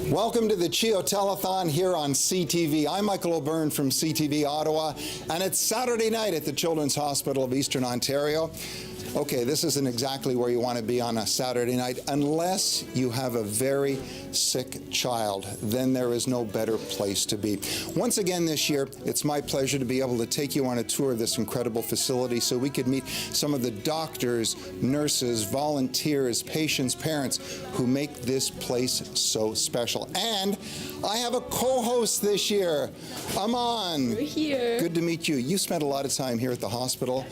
Welcome to the CHEO Telethon here on CTV. I'm Michael O'Byrne from CTV Ottawa, and it's Saturday night at the Children's Hospital of Eastern Ontario. Okay, this isn't exactly where you want to be on a Saturday night unless you have a very sick child. Then there is no better place to be. Once again this year, it's my pleasure to be able to take you on a tour of this incredible facility so we could meet some of the doctors, nurses, volunteers, patients, parents who make this place so special. And I have a co-host this year. Aman. We're here. Good to meet you. You spent a lot of time here at the hospital.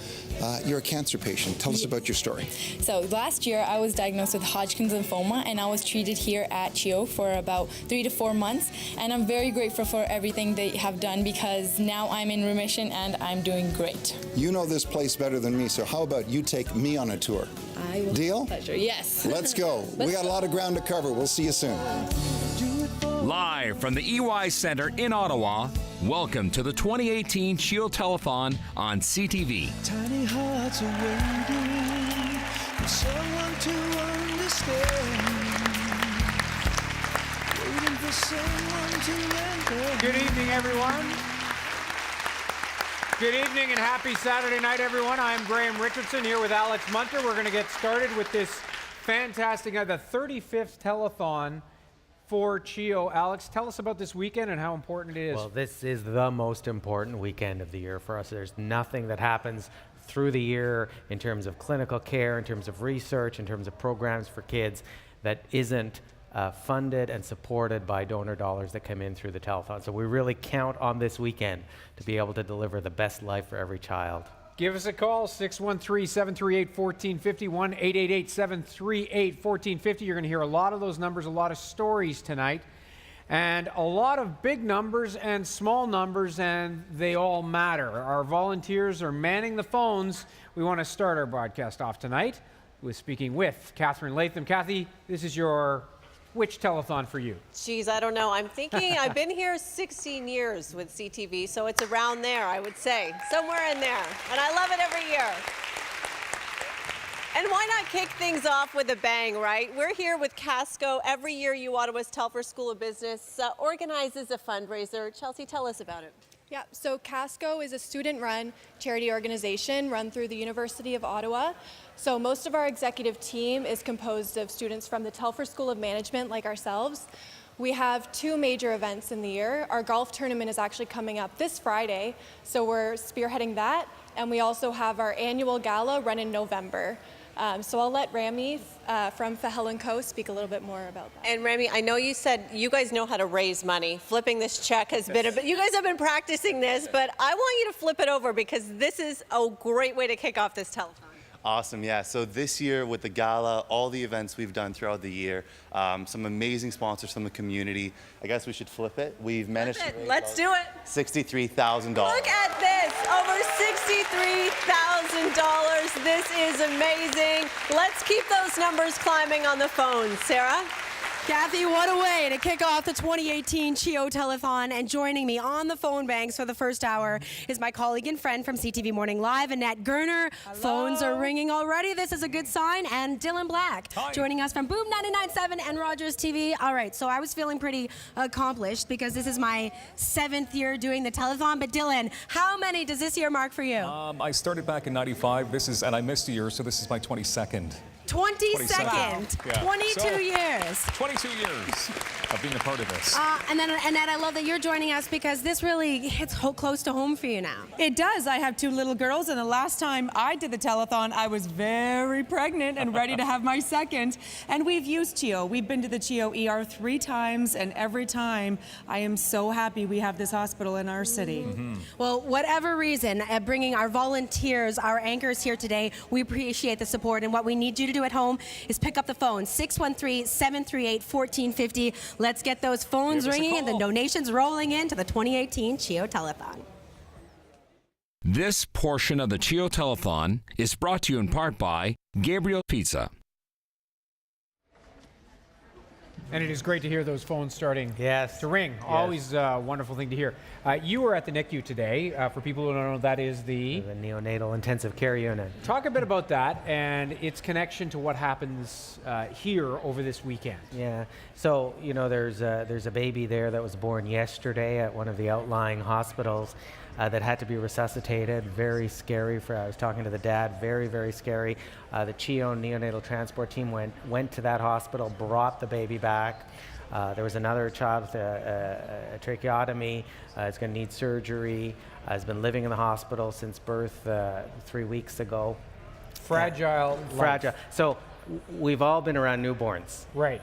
You're a cancer patient. Tell us about your story. So last year I was diagnosed with Hodgkin's lymphoma, and I was treated here at CHEO for about 3 to 4 months, and I'm very grateful for everything they have done because now I'm in remission and I'm doing great. You know this place better than me, so how about you take me on a tour? I will. Deal? Pleasure. Yes. Let's go. We got a lot of ground to cover. We'll see you soon. Live from the EY Centre in Ottawa, welcome to the 2018 CHEO Telethon on CTV. Tiny hearts are waiting for someone to understand. Waiting for someone to lend a hand. Good evening, everyone. Good evening and happy Saturday night, everyone. I'm Graham Richardson here with Alex Munter. We're going to get started with this fantastic, the 35th Telethon for CHEO. Alex, tell us about this weekend and how important it is. Well, this is the most important weekend of the year for us. There's nothing that happens through the year in terms of clinical care, in terms of research, in terms of programs for kids that isn't funded and supported by donor dollars that come in through the telethon. So we really count on this weekend to be able to deliver the best life for every child. Give us a call, 613-738-1450, 1-888-738-1450. You're going to hear a lot of those numbers, a lot of stories tonight, and a lot of big numbers and small numbers, and they all matter. Our volunteers are manning the phones. We want to start our broadcast off tonight with speaking with Catherine Latham. Kathy, this is your which telethon for you? Geez, I don't know. I'm thinking I've been here 16 years with CTV, so it's around there, I would say. Somewhere in there. And I love it every year. And why not kick things off with a bang, right? We're here with Casco. Every year, Ottawa's Telfer School of Business organizes a fundraiser. Chelsea, tell us about it. Yeah, so Casco is a student-run charity organization run through the University of Ottawa. So most of our executive team is composed of students from the Telfer School of Management, like ourselves. We have 2 major events in the year. Our golf tournament is actually coming up this Friday, so we're spearheading that. And we also have our annual gala run in November. So I'll let Rami from Fairfield Co. speak a little bit more about that. And Rami, I know you said you guys know how to raise money. Flipping this check has been but you guys have been practicing this, but I want you to flip it over because this is a great way to kick off this telethon. Awesome, yeah. So this year with the gala, all the events we've done throughout the year, some amazing sponsors from the community. I guess we should flip it. We've managed to raise Let's do it. $63,000. Look at this, over $63,000. This is amazing. Let's keep those numbers climbing on the phone. Sarah? Kathy, what a way to kick off the 2018 CHEO Telethon. And joining me on the phone banks for the first hour is my colleague and friend from CTV Morning Live, Annette Gerner. Hello. Phones are ringing already. This is a good sign. And Dylan Black joining us from Boom 99.7 and Rogers TV. All right, so I was feeling pretty accomplished because this is my 7th year doing the telethon. But Dylan, how many does this year mark for you? I started back in '95. And I missed a year, so this is my 22nd. 22nd, yeah. 22 years. 22 years of being a part of this. And then, Annette, I love that you're joining us because this really hits close to home for you now. It does. I have 2 little girls, and the last time I did the telethon, I was very pregnant and ready to have my second. And we've used CHEO. We've been to the CHEO ER 3 times, and every time I am so happy we have this hospital in our city. Mm-hmm. Well, whatever reason, bringing our volunteers, our anchors here today, we appreciate the support. And what we need you to do at home is pick up the phone, 613-738-1450. Let's get those phones ringing and the donations rolling into the 2018 CHEO Telethon. This portion of the CHEO Telethon is brought to you in part by Gabrielle Pizza. And it is great to hear those phones starting to ring. Yes. Always a wonderful thing to hear. You were at the NICU today. For people who don't know, that is the neonatal intensive care unit. Talk a bit about that and its connection to what happens here over this weekend. Yeah. So, you know, there's a baby there that was born yesterday at one of the outlying hospitals that had to be resuscitated. Very scary. I was talking to the dad. Very, very scary. The CHEO neonatal transport team went to that hospital, brought the baby back. There was another child with a tracheotomy. Is going to need surgery. Has been living in the hospital since birth 3 weeks ago. Fragile. Fragile. So we've all been around newborns. Right.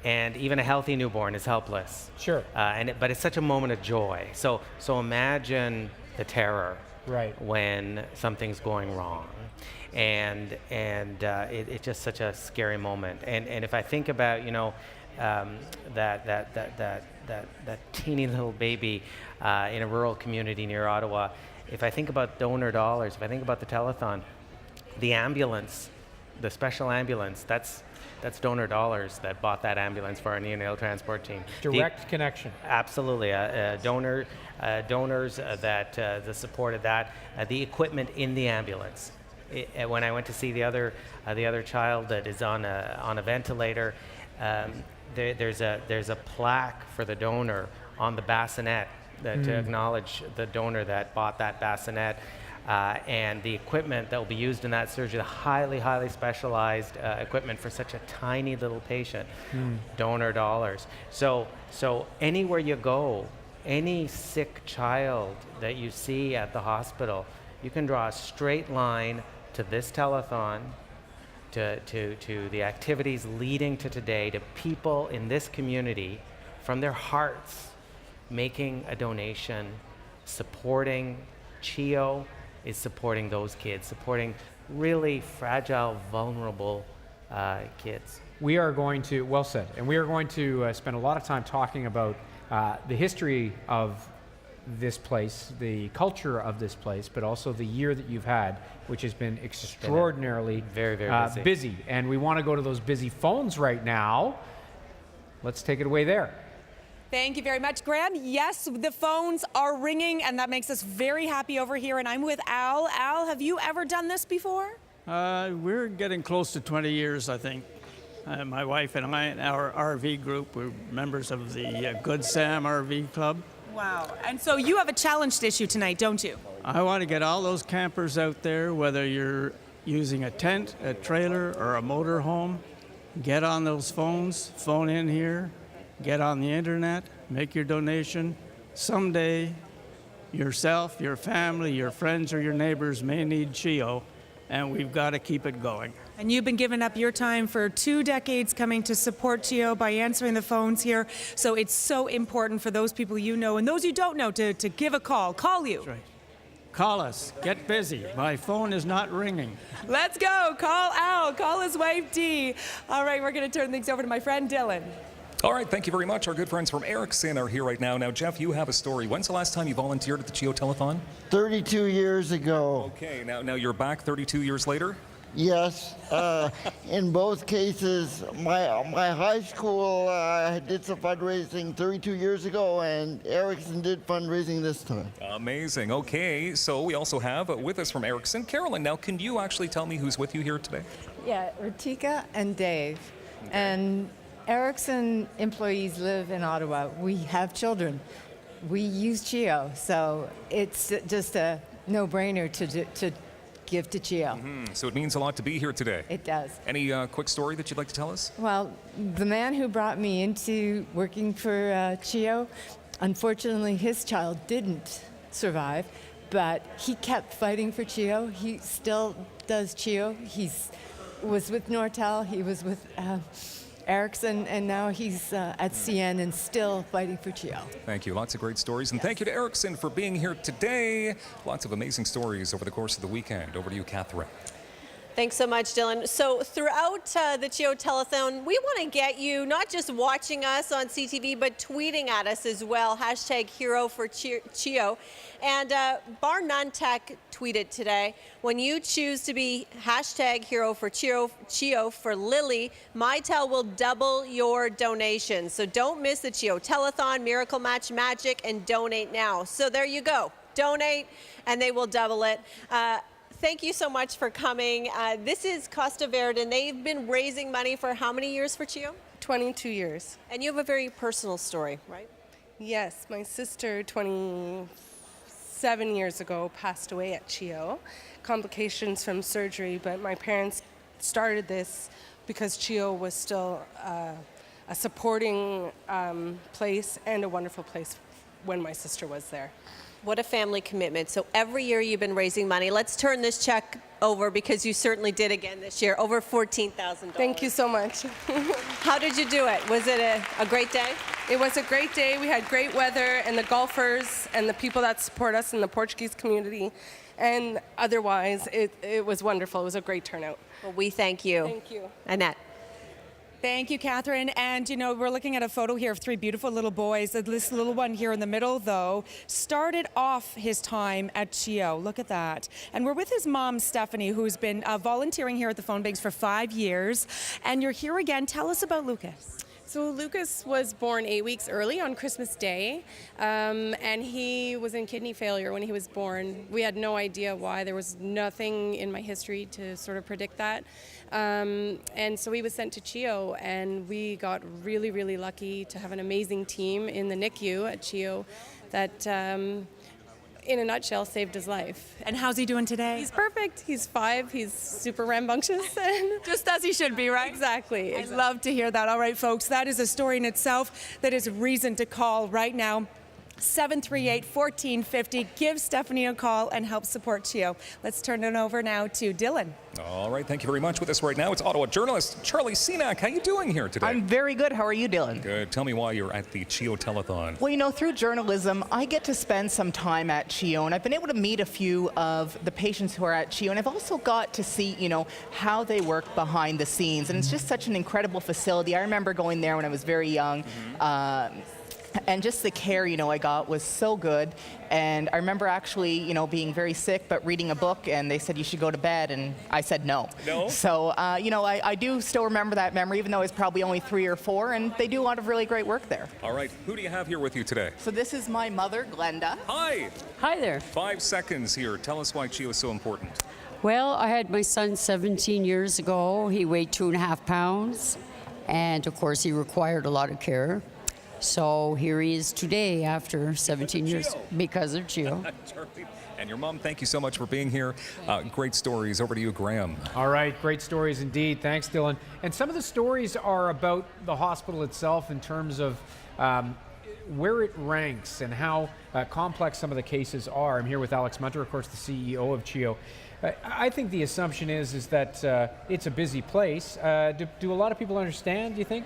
And even a healthy newborn is helpless. Sure. But it's such a moment of joy. So imagine the terror when something's going wrong. And it's just such a scary moment. And if I think about, you know, that teeny little baby in a rural community near Ottawa, if I think about donor dollars, if I think about the telethon, the ambulance, the special ambulance, that's donor dollars that bought that ambulance for our neonatal transport team. Direct connection. Absolutely. Donors that supported that. The equipment in the ambulance. When I went to see the other child that is on a ventilator, there's a plaque for the donor on the bassinet to acknowledge the donor that bought that bassinet. And the equipment that will be used in that surgery, the highly, highly specialized equipment for such a tiny little patient, donor dollars. So anywhere you go, any sick child that you see at the hospital, you can draw a straight line to this telethon, to the activities leading to today, to people in this community from their hearts making a donation, supporting CHEO, is supporting those kids, supporting really fragile, vulnerable kids. We are going to, well said, and we are going to spend a lot of time talking about the history of this place, the culture of this place, but also the year that you've had, which has been extraordinarily very, very busy. And we want to go to those busy phones right now. Let's take it away there. Thank you very much, Graham. Yes, the phones are ringing, and that makes us very happy over here. And I'm with Al. Al, have you ever done this before? We're getting close to 20 years, I think. My wife and I, and our RV group, we're members of the Good Sam RV Club. Wow. And so you have a challenged issue tonight, don't you? I want to get all those campers out there, whether you're using a tent, a trailer, or a motor home. Get on those phones, phone in here. Get on the internet, make your donation. Someday, yourself, your family, your friends, or your neighbors may need CHEO, and we've got to keep it going. And you've been giving up your time for 2 decades coming to support CHEO by answering the phones here. So it's so important for those people you know and those you don't know to give a call. Call you. That's right. Call us. Get busy. My phone is not ringing. Let's go. Call Al. Call his wife, Dee. All right, we're going to turn things over to my friend Dylan. All right, thank you very much. Our good friends from Ericsson are here right now. Now, Jeff, you have a story. When's the last time you volunteered at the CHEO Telethon? 32 years ago. Okay, now you're back 32 years later? Yes. In both cases, my high school did some fundraising 32 years ago, and Ericsson did fundraising this time. Amazing. Okay, so we also have with us from Ericsson, Carolyn. Now, can you actually tell me who's with you here today? Yeah, Ritika and Dave. Okay. And Ericsson employees live in Ottawa. We have children. We use CHEO, so it's just a no-brainer to give to CHEO. Mm-hmm. So it means a lot to be here today. It does. Any quick story that you'd like to tell us? Well, the man who brought me into working for CHEO, unfortunately his child didn't survive, but he kept fighting for CHEO. He still does CHEO. He was with Nortel, he was with Ericsson, and now he's at CN and still fighting for CHEO. Thank you. Lots of great stories. And thank you to Ericsson for being here today. Lots of amazing stories over the course of the weekend. Over to you, Catherine. Thanks so much, Dylan. So throughout the CHEO Telethon, we want to get you not just watching us on CTV, but tweeting at us as well. Hashtag hero for CHEO. And Bar None Tech tweeted today, when you choose to be hashtag hero for CHEO for Lily, Mytel will double your donation. So don't miss the CHEO Telethon, Miracle Match Magic, and donate now. So there you go. Donate, and they will double it. Thank you so much for coming. This is Costa Verde, and they've been raising money for how many years for CHEO? 22 years. And you have a very personal story, right? Yes, my sister 27 years ago passed away at CHEO, complications from surgery, but my parents started this because CHEO was still a supporting place and a wonderful place when my sister was there. What a family commitment. So every year you've been raising money. Let's turn this check over because you certainly did again this year, over $14,000. Thank you so much. How did you do it? Was it a great day? It was a great day. We had great weather, and the golfers and the people that support us in the Portuguese community, and otherwise it was wonderful. It was a great turnout. Well, we thank you. Thank you. Annette. Thank you, Catherine. And, you know, we're looking at a photo here of three beautiful little boys. This little one here in the middle, though, started off his time at CHEO. Look at that. And we're with his mom, Stephanie, who's been volunteering here at the Phone Banks for 5 years. And you're here again. Tell us about Lucas. So Lucas was born 8 weeks early on Christmas Day, and he was in kidney failure when he was born. We had no idea why. There was nothing in my history to sort of predict that. And so he was sent to CHEO, and we got really, really lucky to have an amazing team in the NICU at CHEO that, in a nutshell, saved his life. And how's he doing today? He's perfect. He's 5. He's super rambunctious. And just as he should be, right? Exactly. I love to hear that. All right, folks, that is a story in itself. That is a reason to call right now. 738-1450. Give Stephanie a call and help support CHEO. Let's turn it over now to Dylan. All right, thank you very much. With us right now, it's Ottawa journalist Charlie Cenac. How you doing here today? I'm very good. How are you, Dylan? Good. Tell me why you're at the CHEO Telethon. Well, you know, through journalism, I get to spend some time at CHEO, and I've been able to meet a few of the patients who are at CHEO, and I've also got to see, you know, how they work behind the scenes, and it's just such an incredible facility. I remember going there when I was very young. And just the care, you know, I got was so good. And I remember actually, you know, being very sick, but reading a book, and they said you should go to bed, and I said no. No? So, you know, I do still remember that memory, even though I was probably only 3 or 4, and they do a lot of really great work there. All right, who do you have here with you today? So this is my mother, Glenda. Hi. Hi there. 5 seconds here. Tell us why CHEO is so important. Well, I had my son 17 years ago. He weighed 2.5 pounds, and of course, he required a lot of care. So here he is today after 17 years because of CHEO. And your mom, thank you so much for being here. Great stories. Over to you, Graham. All right, great stories indeed. Thanks, Dylan. And some of the stories are about the hospital itself in terms of where it ranks and how complex some of the cases are. I'm here with Alex Munter, of course, the CEO of CHEO. I think the assumption is that it's a busy place. Do a lot of people understand, do you think,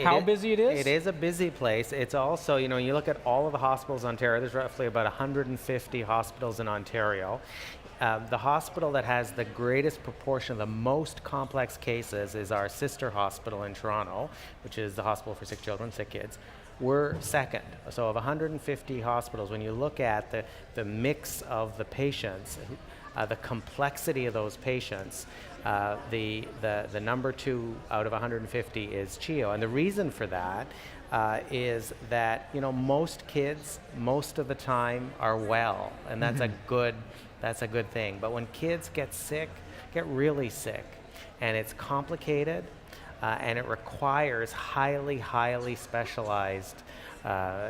how busy it is? It is a busy place. It's also, you know, you look at all of the hospitals in Ontario, there's roughly about 150 hospitals in Ontario. The hospital that has the greatest proportion of the most complex cases is our sister hospital in Toronto, which is the Hospital for Sick Children, Sick Kids. We're second. So of 150 hospitals, when you look at the mix of the patients, the complexity of those patients, the number 2 out of 150 is CHEO. And the reason for that is that, you know, most kids, most of the time, are well, and that's a good thing. But when kids get sick, get really sick, and it's complicated, and it requires highly specialized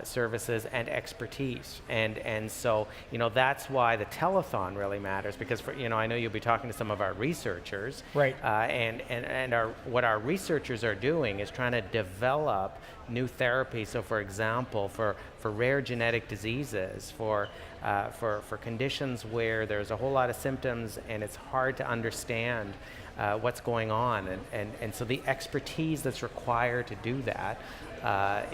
services and expertise, and so, you know, that's why the telethon really matters, because you know, I know you'll be talking to some of our researchers, right? And what our researchers are doing is trying to develop new therapies. So, for example, for rare genetic diseases, for conditions where there's a whole lot of symptoms and it's hard to understand what's going on, and so the expertise that's required to do that,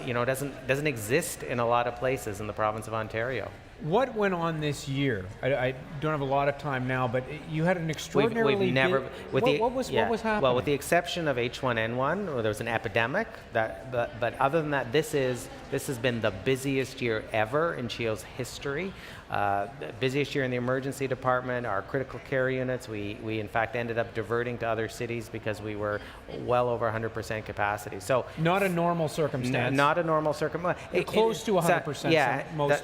you know, doesn't exist in a lot of places in the province of Ontario. What went on this year? I don't have a lot of time now, but you had an extraordinarily We've never. what was happening? Well, with the exception of H1N1, where there was an epidemic. But other than that, this has been the busiest year ever in CHEO's history. Busiest year in the emergency department, our critical care units. We in fact ended up diverting to other cities because we were well over 100% capacity. So not a normal circumstance. Not a normal circumstance. Close to 100%. Yeah,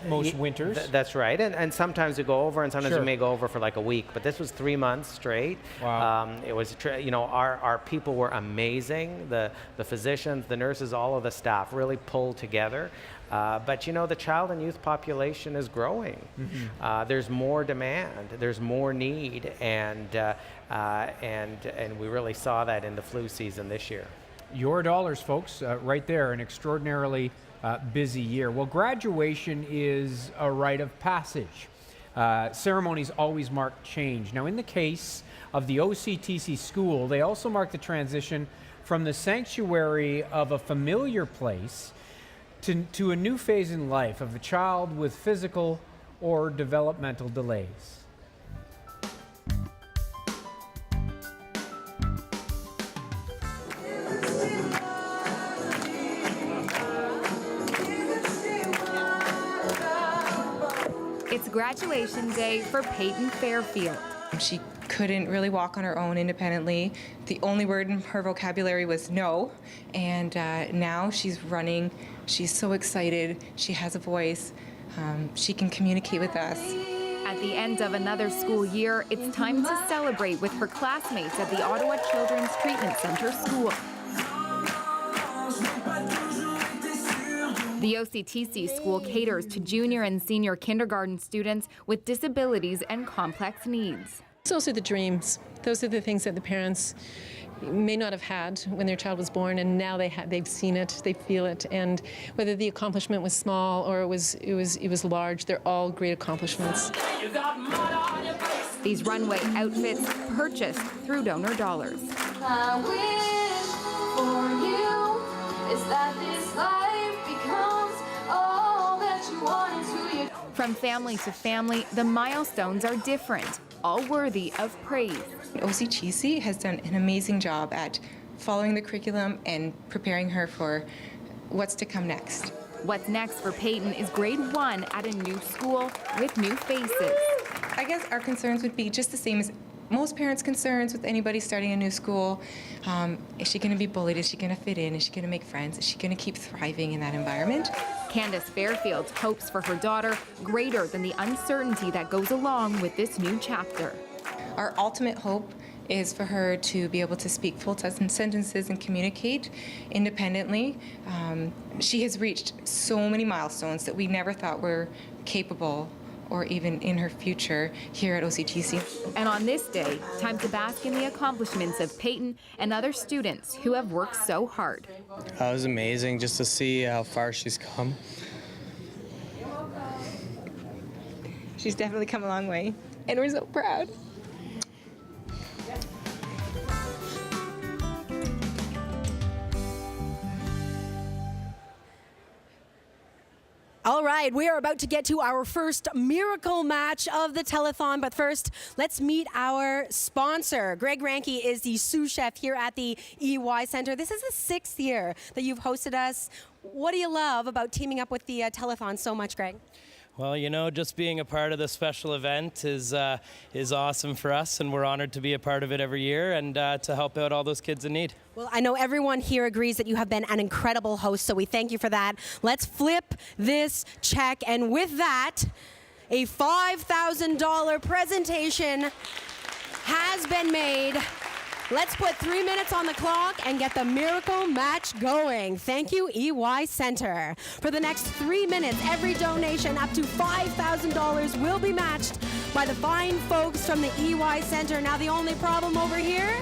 most winters. That's right, and sometimes we go over, and sometimes Sure. we may go over for like a week. But this was 3 months straight. Wow. It was, our people were amazing. The physicians, the nurses, all of the staff really pulled together. But the child and youth population is growing. Mm-hmm. There's more demand. There's more need, and we really saw that in the flu season this year. Your dollars, folks, right there, an extraordinarily busy year. Well, graduation is a rite of passage. Ceremonies always mark change. Now, in the case of the OCTC school, they also mark the transition from the sanctuary of a familiar place to a new phase in life of a child with physical or developmental delays. It's graduation day for Payton Fairfield. She couldn't really walk on her own independently. The only word in her vocabulary was no, and now she's running. She's so excited. She has a voice. She can communicate with us. At the end of another school year, it's time to celebrate with her classmates at the Ottawa Children's Treatment Centre School. The OCTC school caters to junior and senior kindergarten students with disabilities and complex needs. Those are the dreams. Those are the things that the parents may not have had when their child was born, and now they've seen it, they feel it, and whether the accomplishment was small or it was large, they're all great accomplishments. These runway outfits purchased through donor dollars. My wish for you is that this life becomes all that you want it to you. From family to family, the milestones are different, all worthy of praise. OCTC has done an amazing job at following the curriculum and preparing her for what's to come next. What's next for Payton is grade 1 at a new school with new faces. I guess our concerns would be just the same as most parents' concerns with anybody starting a new school. Is she going to be bullied? Is she going to fit in? Is she going to make friends? Is she going to keep thriving in that environment? Candace Fairfield's hopes for her daughter greater than the uncertainty that goes along with this new chapter. Our ultimate hope is for her to be able to speak full sentences and communicate independently. She has reached so many milestones that we never thought were capable or even in her future here at OCTC. And on this day, time to bask in the accomplishments of Payton and other students who have worked so hard. It was amazing just to see how far she's come. She's definitely come a long way, and we're so proud. All right, we are about to get to our first miracle match of the telethon, but first, let's meet our sponsor. Greg Ranke is the sous chef here at the EY Center. This is the 6th year that you've hosted us. What do you love about teaming up with the telethon so much, Greg? Well, you know, just being a part of this special event is awesome for us, and we're honored to be a part of it every year and to help out all those kids in need. Well, I know everyone here agrees that you have been an incredible host, so we thank you for that. Let's flip this check, and with that, a $5,000 presentation has been made. Let's put 3 minutes on the clock and get the miracle match going. Thank you, EY Center. For the next 3 minutes, every donation up to $5,000 will be matched by the fine folks from the EY Center. Now, the only problem over here,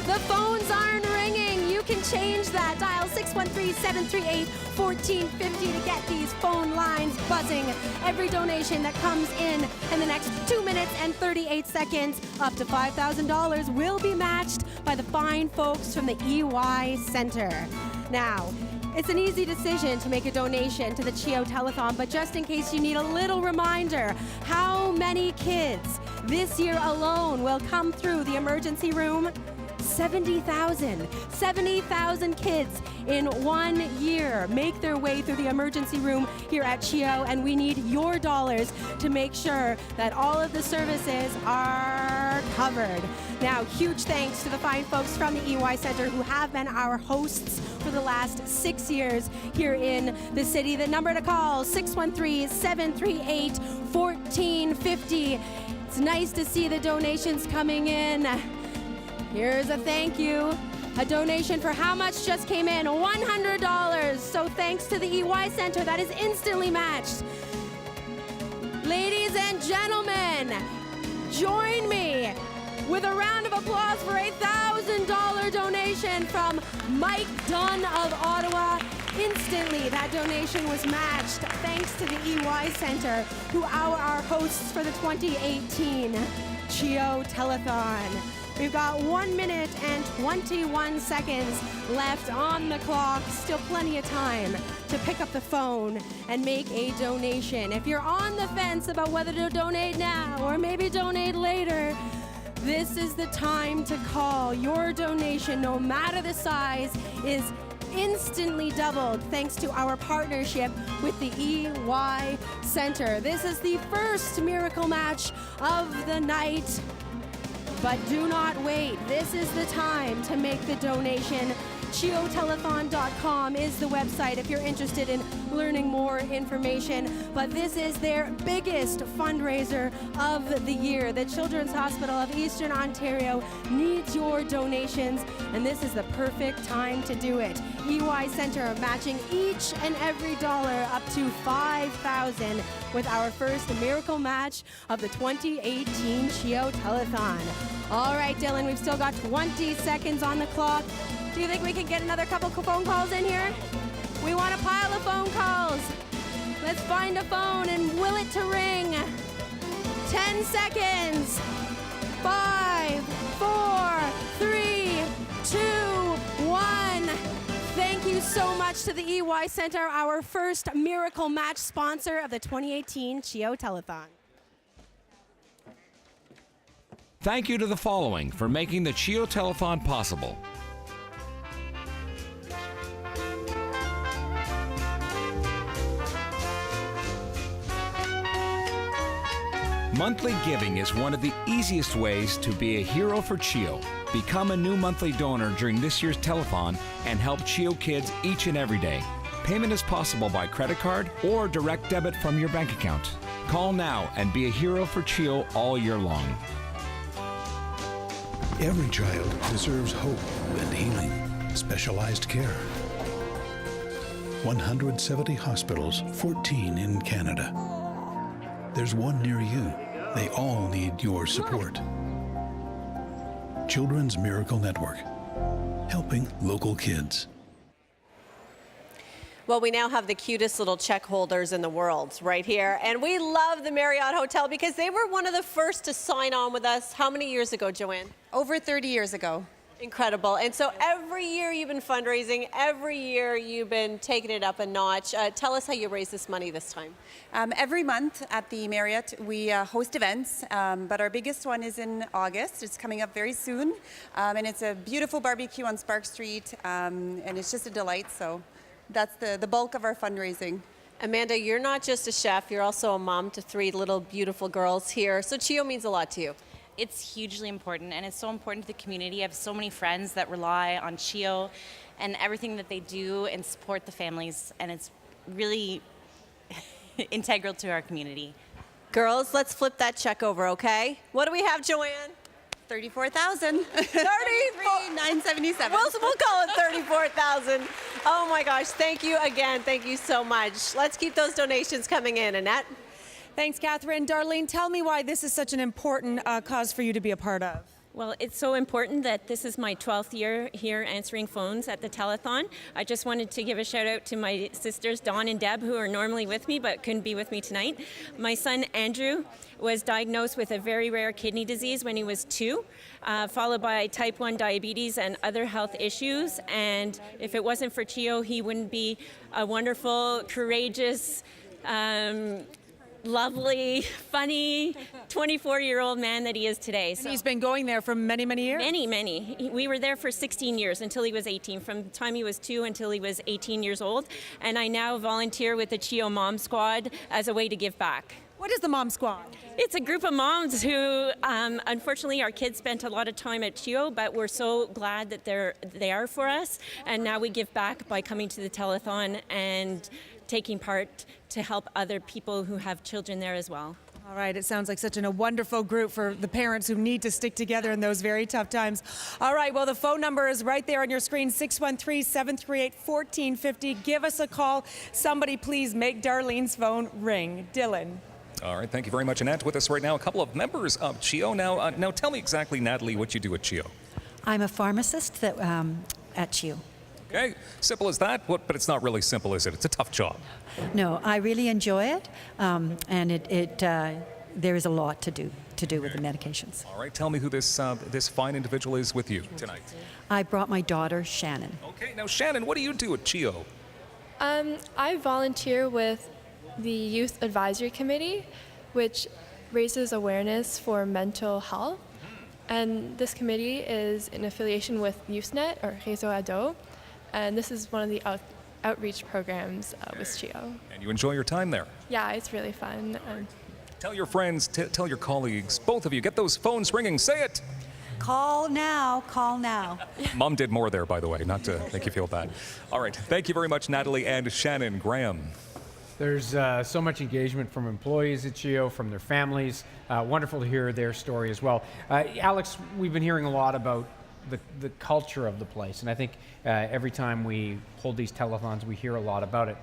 the phones aren't ringing. You can change that. Dial 613-738-1450 to get these phone lines buzzing. Every donation that comes in the next 2 minutes and 38 seconds, up to $5,000 will be matched by the fine folks from the EY Center. Now, It's an easy decision to make a donation to the CHEO Telethon, but just in case you need a little reminder, how many kids this year alone will come through the emergency room? 70,000. 70,000 kids in 1 year make their way through the emergency room here at CHEO, and we need your dollars to make sure that all of the services are covered. Now, huge thanks to the fine folks from the EY Center who have been our hosts for the last 6 years here in the city. The number to call, 613-738-1450. It's nice to see the donations coming in. Here's a thank you. A donation for how much just came in? $100. So thanks to the EY Center, that is instantly matched. Ladies and gentlemen, join me with a round of applause for a $1,000 donation from Mike Dunn of Ottawa. Instantly, that donation was matched thanks to the EY Center, who are our hosts for the 2018 CHEO Telethon. We've got 1 minute and 21 seconds left on the clock. Still plenty of time to pick up the phone and make a donation. If you're on the fence about whether to donate now or maybe donate later, this is the time to call. Your donation, no matter the size, is instantly doubled thanks to our partnership with the EY Center. This is the first miracle match of the night. But do not wait. This is the time to make the donation. CHEOtelethon.com is the website if you're interested in learning more information. But this is their biggest fundraiser of the year. The Children's Hospital of Eastern Ontario needs your donations, and this is the perfect time to do it. EY Center matching each and every dollar up to $5,000 with our first miracle match of the 2018 CHEO Telethon. All right, Dylan, we've still got 20 seconds on the clock. Do you think we can get another couple phone calls in here? We want a pile of phone calls. Let's find a phone and will it to ring. 10 seconds. 5, 4, 3, 2, 1. Thank you so much to the EY Center, our first miracle match sponsor of the 2018 CHEO Telethon. Thank you to the following for making the CHEO Telethon possible: monthly giving is one of the easiest ways to be a hero for CHEO. Become a new monthly donor during this year's telethon and help CHEO kids each and every day. Payment is possible by credit card or direct debit from your bank account. Call now and be a hero for CHEO all year long. Every child deserves hope and healing, specialized care. 170 hospitals, 14 in Canada. There's one near you. They all need your support. Children's Miracle Network, helping local kids. Well, we now have the cutest little check holders in the world right here. And we love the Marriott Hotel because they were one of the first to sign on with us. How many years ago, Joanne? Over 30 years ago. Incredible. And so every year you've been fundraising, every year you've been taking it up a notch. Tell us how you raise this money this time. Every month at the Marriott, we host events, but our biggest one is in August. It's coming up very soon, and it's a beautiful barbecue on Spark Street, and it's just a delight. So that's the bulk of our fundraising. Amanda, you're not just a chef, you're also a mom to 3 little beautiful girls here. So CHEO means a lot to you. It's hugely important, and it's so important to the community. I have so many friends that rely on CHEO and everything that they do and support the families, and it's really integral to our community. Girls, let's flip that check over, okay? What do we have, Joanne? $34,000. $33,977. We'll call it $34,000. Oh my gosh, thank you again. Thank you so much. Let's keep those donations coming in. Annette? Thanks, Catherine. Darlene, tell me why this is such an important cause for you to be a part of. Well, it's so important that this is my 12th year here answering phones at the Telethon. I just wanted to give a shout out to my sisters, Dawn and Deb, who are normally with me but couldn't be with me tonight. My son, Andrew, was diagnosed with a very rare kidney disease when he was 2, followed by type 1 diabetes and other health issues. And if it wasn't for CHEO, he wouldn't be a wonderful, courageous, lovely, funny 24-year-old man that he is today. And he's been going there for many, many years? Many. We were there for 16 years until he was 18, from the time he was 2 until he was 18 years old. And I now volunteer with the CHEO Mom Squad as a way to give back. What is the Mom Squad? It's a group of moms who, unfortunately, our kids spent a lot of time at CHEO, but we're so glad that they are for us. And now we give back by coming to the Telethon and taking part to help other people who have children there as well. All right, it sounds like such a wonderful group for the parents who need to stick together in those very tough times. All right, well, the phone number is right there on your screen, 613-738-1450. Give us a call. Somebody please make Darlene's phone ring. Dylan. All right, thank you very much, Annette. With us right now, a couple of members of CHEO. Now tell me exactly, Natalie, what you do at CHEO. I'm a pharmacist at CHEO. Okay, simple as that, but it's not really simple, is it? It's a tough job. No, I really enjoy it, and there is a lot to do with the medications. All right, tell me who this fine individual is with you tonight. I brought my daughter, Shannon. Okay, now Shannon, what do you do at CHEO? I volunteer with the Youth Advisory Committee, which raises awareness for mental health. And this committee is in affiliation with YouthNet, or Réseau Ado, and this is one of the outreach programs with CHEO. And you enjoy your time there? Yeah, it's really fun. Tell your friends, tell your colleagues, both of you, get those phones ringing, say it! Call now, call now. Mom did more there, by the way, not to make you feel bad. All right, thank you very much, Natalie and Shannon. Graham. There's so much engagement from employees at CHEO, from their families. Wonderful to hear their story as well. Alex, we've been hearing a lot about the culture of the place, and I think every time we hold these telethons, we hear a lot about it.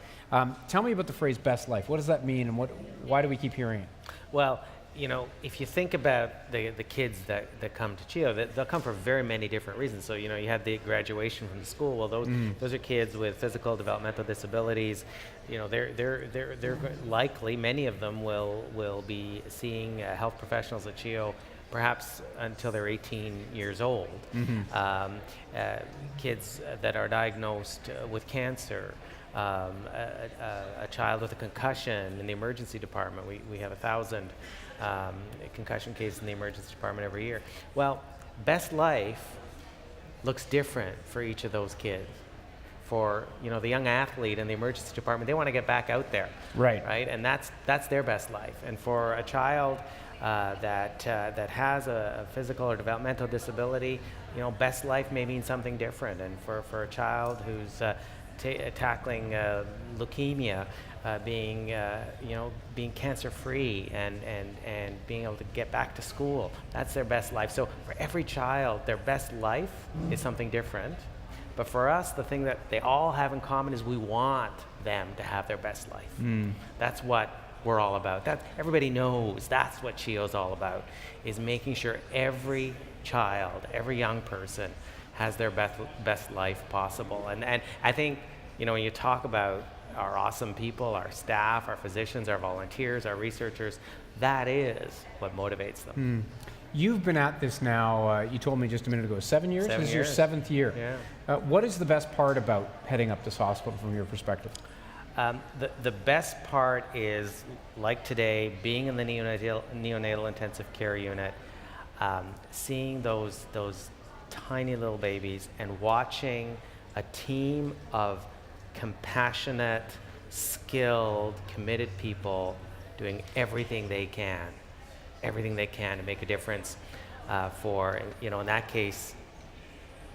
Tell me about the phrase "best life." What does that mean, and why do we keep hearing it? Well, you know, if you think about the kids that come to CHEO, they'll come for very many different reasons. So, you know, you have the graduation from the school. Well, those are kids with physical developmental disabilities. You know, they're likely, many of them will be seeing health professionals at CHEO perhaps until they're 18 years old. Kids that are diagnosed with cancer, a child with a concussion in the emergency department. We have 1,000 concussion cases in the emergency department every year. Well, best life looks different for each of those kids. For, you know, the young athlete in the emergency department, they want to get back out there, right? And that's their best life. And for a child that has a physical or developmental disability, you know, best life may mean something different. And for a child who's tackling leukemia, being cancer-free and being able to get back to school, that's their best life. So for every child, their best life is something different. But for us, the thing that they all have in common is we want them to have their best life. That's what we're all about. That everybody knows that's what CHEO's all about, is making sure every child, every young person has their best life possible. And I think, you know, when you talk about our awesome people, our staff, our physicians, our volunteers, our researchers, that is what motivates them. You've been at this now, you told me just a minute ago, 7 years? 7 This is years. your 7th year. Yeah. What is the best part about heading up this hospital from your perspective? The best part is, like today, being in the neonatal intensive care unit, seeing those tiny little babies and watching a team of compassionate, skilled, committed people doing everything they can to make a difference for, you know, in that case,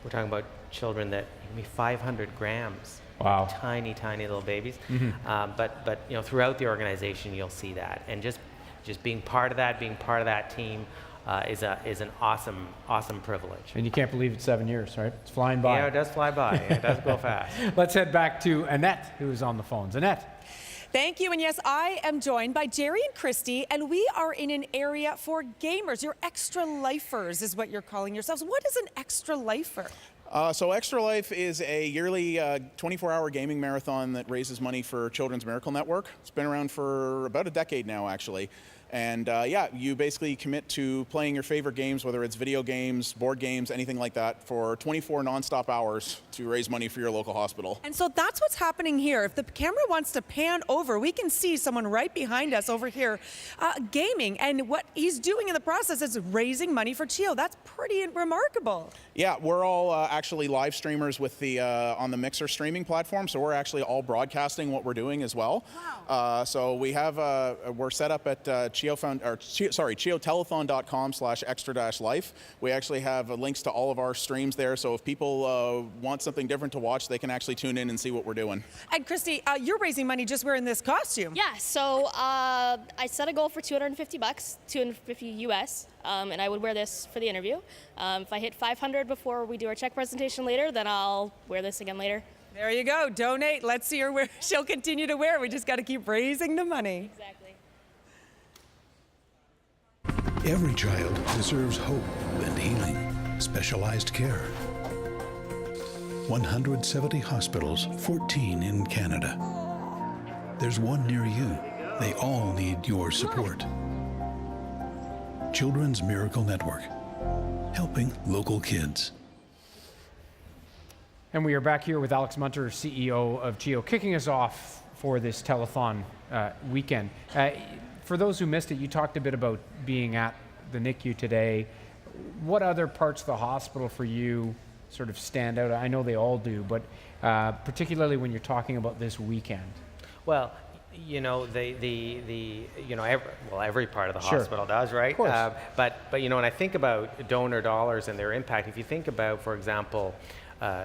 we're talking about children that can be 500 grams. Wow. Tiny little babies. But you know, throughout the organization, you'll see that. And just being part of that team is an awesome privilege. And you can't believe it's 7 years, right? It's flying by. Yeah, it does fly by. It does go fast. Let's head back to Annette, who is on the phones. Annette. Thank you. And yes, I am joined by Jerry and Christy, and we are in an area for gamers. You're extra lifers is what you're calling yourselves. What is an extra lifer? So Extra Life is a yearly 24-hour gaming marathon that raises money for Children's Miracle Network. It's been around for about a decade now, actually. And yeah, you basically commit to playing your favorite games, whether it's video games, board games, anything like that, for 24 nonstop hours to raise money for your local hospital. And so that's what's happening here. If the camera wants to pan over, we can see someone right behind us over here gaming. And what he's doing in the process is raising money for CHEO. That's pretty remarkable. Yeah, we're all actually live streamers with the on the Mixer streaming platform, so we're actually all broadcasting what we're doing as well. Wow. So we have we're set up at CHEOtelethon.com/extra-life. We actually have links to all of our streams there, so if people want something different to watch, they can actually tune in and see what we're doing. And Christy, you're raising money just wearing this costume. Yeah, so I set a goal for $250, $250 US, and I would wear this for the interview. If I hit 500 before we do our check presentation later, then I'll wear this again later. There you go. Donate. Let's see her wear. She'll continue to wear. We just got to keep raising the money. Exactly. Every child deserves hope and healing, specialized care. 170 hospitals, 14 in Canada. There's one near you. They all need your support. Children's Miracle Network, helping local kids. And we are back here with Alex Munter, CEO of CHEO, kicking us off for this telethon weekend. For those who missed it, you talked a bit about being at the NICU today. What other parts of the hospital for you sort of stand out? I know they all do, but particularly when you're talking about this weekend. Well, you know, every part of the Sure. hospital does, right? Of course. But you know, when I think about donor dollars and their impact, if you think about, for example,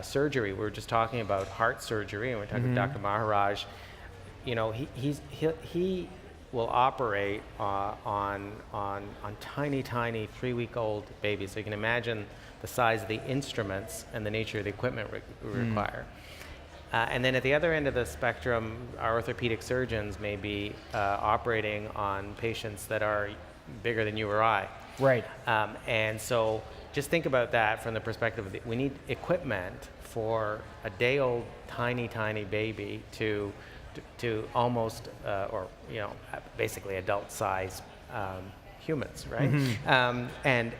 surgery, we were just talking about heart surgery, and we're talking about Dr. Maharaj. You know, he will operate on tiny 3-week-old babies. So you can imagine the size of the instruments and the nature of the equipment we require. And then at the other end of the spectrum, our orthopedic surgeons may be operating on patients that are bigger than you or I. Right. And so just think about that from the perspective of we need equipment for a day-old tiny baby to almost, or you know, basically adult-sized humans, right?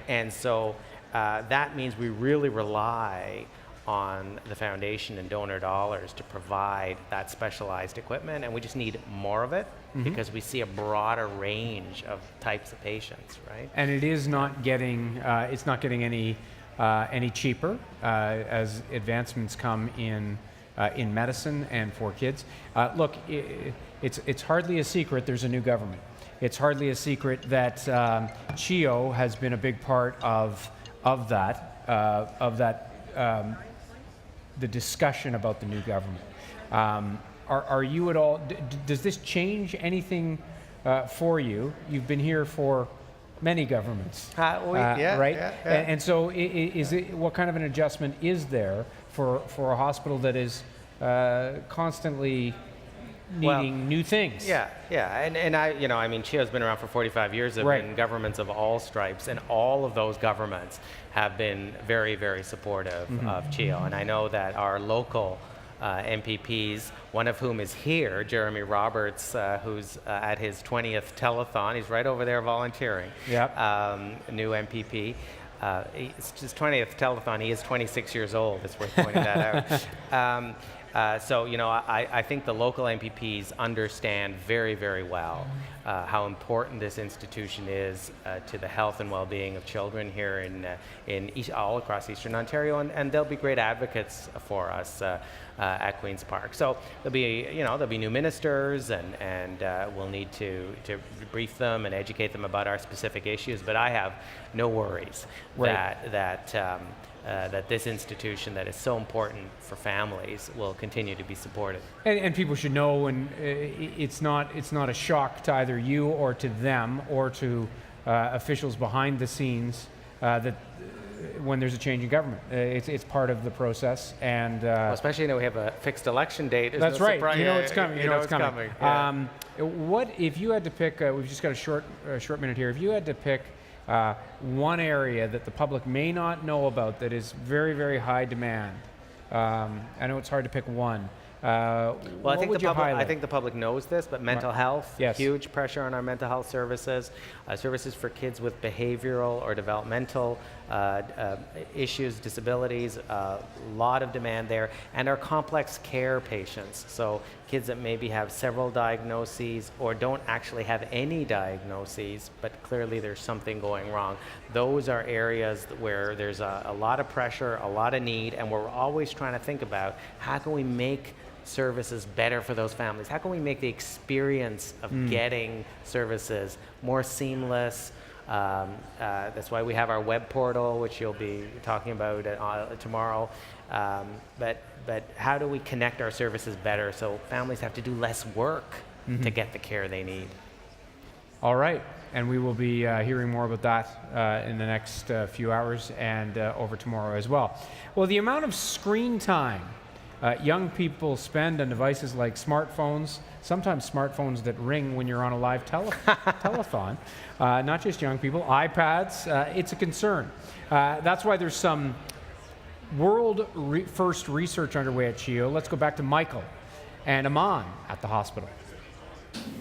And so that means we really rely on the foundation and donor dollars to provide that specialized equipment, and we just need more of it because we see a broader range of types of patients, right? And it is not getting, it's not getting any cheaper as advancements come in medicine and for kids. Look, it's hardly a secret there's a new government. It's hardly a secret that CHEO has been a big part of that. The discussion about the new government. Are you at all, does this change for you? You've been here for many governments, right? Yeah. And so is it, what kind of an adjustment is there for a hospital that is constantly needing new things? Yeah, and I, you know, I mean, CHEO's been around for 45 years. There have been governments of all stripes, and all of those governments have been very supportive of CHEO. And I know that our local MPPs, one of whom is here, Jeremy Roberts, who's at his 20th telethon. He's right over there volunteering. Yep. New MPP. It's his 20th telethon. He is 26 years old. It's worth pointing that out. So, you know, I think the local MPPs understand very well how important this institution is to the health and well-being of children here all across Eastern Ontario, and they'll be great advocates for us at Queen's Park. So there'll be new ministers, and we'll need to brief them and educate them about our specific issues. But I have no worries that this institution that is so important for families will continue to be supported. And people should know, and it's not a shock to either you or to them or to officials behind the scenes that when there's a change in government. It's part of the process, and Well, especially now we have a fixed election date. There's that's no right. surprise. You know it's coming. You know it's coming. Yeah. What if you had to pick? We've just got a short minute here. If you had to pick one area that the public may not know about that is very, very high demand, I know it's hard to pick one. Well, I think the public knows this, but mental health, yes. Huge pressure on our mental health services, services for kids with behavioral or developmental issues, disabilities, a lot of demand there, and our complex care patients, so kids that maybe have several diagnoses or don't actually have any diagnoses, but clearly there's something going wrong. Those are areas where there's a lot of pressure, a lot of need, and we're always trying to think about how can we make services better for those families? How can we make the experience of getting services more seamless? That's why we have our web portal, which you'll be talking about tomorrow. But how do we connect our services better so families have to do less work to get the care they need? All right. And we will be hearing more about that in the next few hours and over tomorrow as well. Well, the amount of screen time young people spend on devices like smartphones, sometimes smartphones that ring when you're on a live telethon, not just young people, iPads, it's a concern. That's why there's some first research underway at CHEO. Let's go back to Michael and Aman at the hospital.